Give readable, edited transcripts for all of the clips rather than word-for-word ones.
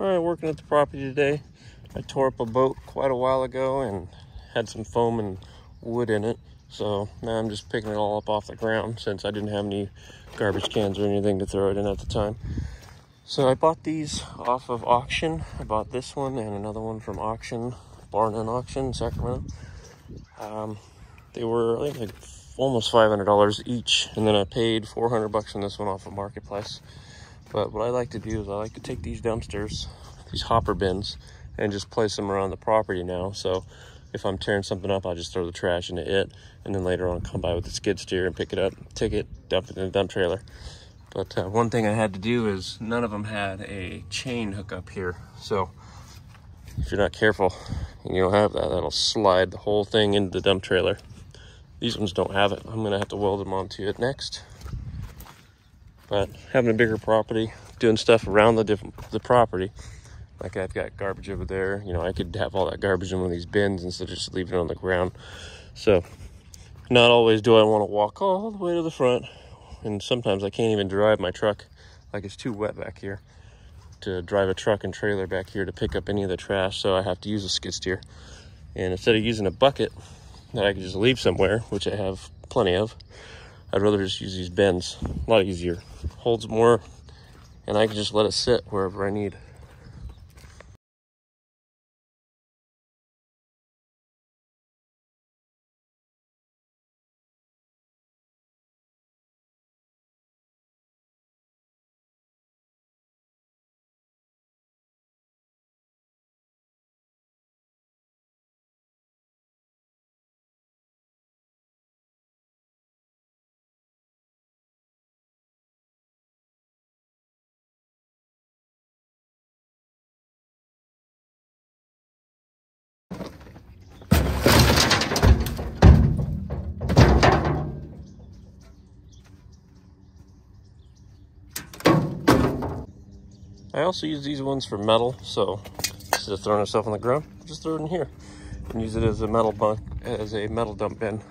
Alright, working at the property today. I tore up a boat quite a while ago and had some foam and wood in it. So now I'm just picking it all up off the ground since I didn't have any garbage cans or anything to throw it in at the time. So I bought these off of auction. I bought this one and another one from auction, Barn and Auction in Sacramento. They were, I think, like almost $500 each, and then I paid $400 on this one off of Marketplace. But what I like to do is I like to take these dumpsters, these hopper bins, and just place them around the property now. So if I'm tearing something up, I'll just throw the trash into it, and then later on come by with the skid steer and pick it up, take it, dump it in the dump trailer. But one thing I had to do is none of them had a chain hook up here. So if you're not careful and you don't have that, that'll slide the whole thing into the dump trailer. These ones don't have it. I'm gonna have to weld them onto it next. But having a bigger property, doing stuff around the property, like I've got garbage over there, you know, I could have all that garbage in one of these bins instead of just leaving it on the ground. So not always do I want to walk all the way to the front, and sometimes I can't even drive my truck, like it's too wet back here to drive a truck and trailer back here to pick up any of the trash, so I have to use a skid steer. And instead of using a bucket that I can just leave somewhere, which I have plenty of, I'd rather just use these bins. A lot easier, holds more, and I can just let it sit wherever I need. I also use these ones for metal, so instead of throwing stuff on the ground, just throw it in here and use it as a metal dump bin.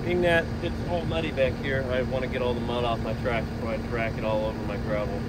Being that it's all muddy back here, I want to get all the mud off my track before I track it all over my gravel.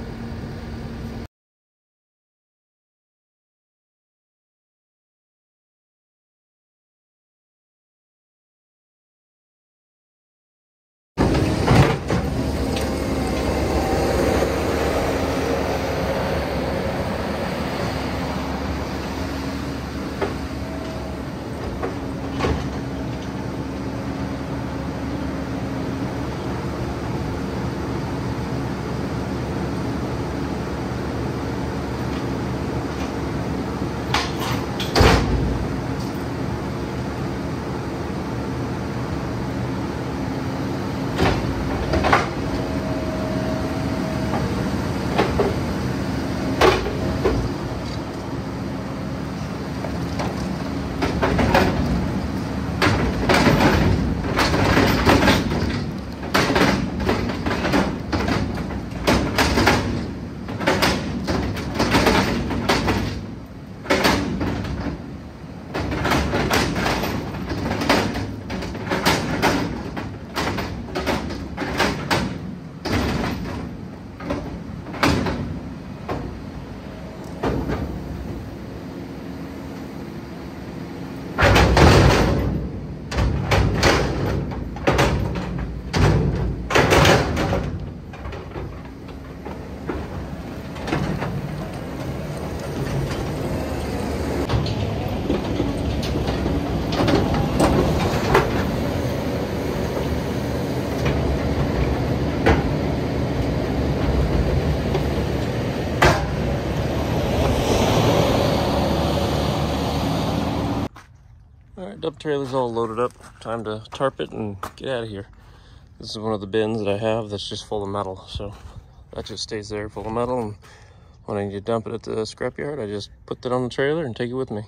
dump trailer's all loaded up. Time to tarp it and get out of here. This is one of the bins that I have that's just full of metal. So that just stays there full of metal. And when I need to dump it at the scrapyard, I just put that on the trailer and take it with me.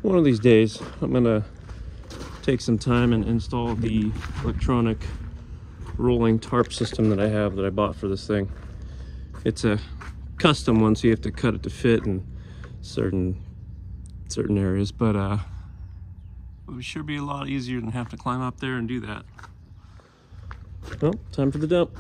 One of these days, I'm gonna take some time and install the electronic rolling tarp system that I have that I bought for this thing. It's a custom one, so you have to cut it to fit in certain areas, but it would sure be a lot easier than have to climb up there and do that. Well, time for the dump.